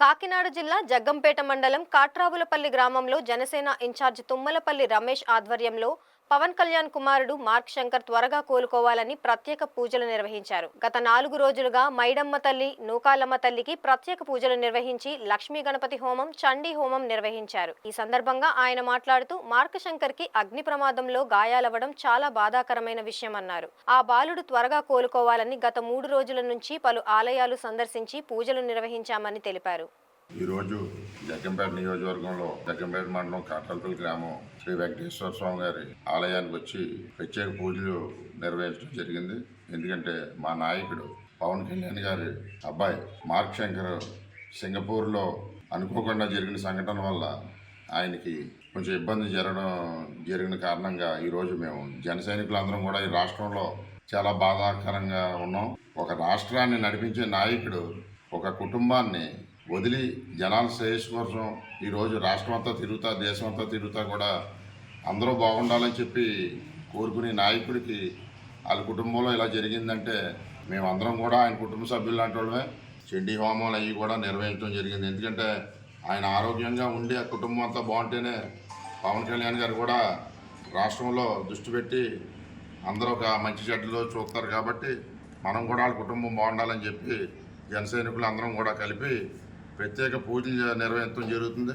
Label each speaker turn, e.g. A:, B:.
A: కాకినాడ జిల్లా జగ్గంపేట మండలం కాట్రావులపల్లి గ్రామంలో జనసేన ఇన్ఛార్జ్ తుమ్మలపల్లి రమేష్ ఆధ్వర్యంలో పవన్ కళ్యాణ్ కుమారుడు మార్క్ శంకర్ త్వరగా కోలుకోవాలని ప్రత్యేక పూజలు నిర్వహించారు. గత 4 రోజులుగా మైడమ్మ తల్లి, నూకాలమ్మ తల్లికి ప్రత్యేక పూజలు నిర్వహించి లక్ష్మీ గణపతి హోమం, చండీ హోమం నిర్వహించారు. ఈ సందర్భంగా ఆయన మాట్లాడుతూ మార్క్ శంకర్ కి అగ్ని ప్రమాదంలో గాయాలవ్వడం చాలా బాధాకరమైన విషయమన్నారు. ఆ బాలుడు త్వరగా కోలుకోవాలని గత 3 రోజుల నుంచి పలు ఆలయాలు సందర్శించి పూజలు నిర్వహించామని తెలిపారు.
B: ఈరోజు జగ్గంపేట నియోజకవర్గంలో జగ్గంపేట మండలం కాట్రావులపల్లి గ్రామం శ్రీ వెంకటేశ్వర స్వామి గారి ఆలయానికి వచ్చి ప్రత్యేక పూజలు నిర్వహించడం జరిగింది. ఎందుకంటే మా నాయకుడు పవన్ కళ్యాణ్ గారి అబ్బాయి మార్క్ శంకర్ సింగపూర్లో అనుకోకుండా జరిగిన సంఘటన వల్ల ఆయనకి కొంచెం ఇబ్బంది జరిగిన కారణంగా ఈరోజు మేము జన సైనికులందరం కూడా ఈ రాష్ట్రంలో చాలా బాధాకరంగా ఉన్నాం. ఒక రాష్ట్రాన్ని నడిపించే నాయకుడు ఒక కుటుంబాన్ని వదిలి జనాల శ్రేయస్సు కోసం ఈరోజు రాష్ట్రం అంతా తిరుగుతా, దేశం అంతా తిరుగుతా కూడా అందరూ బాగుండాలని చెప్పి కోరుకునే నాయకుడికి వాళ్ళ కుటుంబంలో ఇలా జరిగిందంటే మేమందరం కూడా ఆయన కుటుంబ సభ్యులు లాంటి వాళ్ళమే. చండీ హోమాలు అవి కూడా నిర్వహించడం జరిగింది. ఎందుకంటే ఆయన ఆరోగ్యంగా ఉండి ఆ కుటుంబం అంతా బాగుంటేనే పవన్ కళ్యాణ్ గారు కూడా రాష్ట్రంలో దృష్టి పెట్టి అందరూ ఒక మంచి చెడ్డలో చూస్తారు. కాబట్టి మనం కూడా వాళ్ళ కుటుంబం బాగుండాలని చెప్పి జన సైనికులు అందరం కూడా కలిపి ప్రత్యేక పూజలు నిర్వహించడం జరుగుతుంది.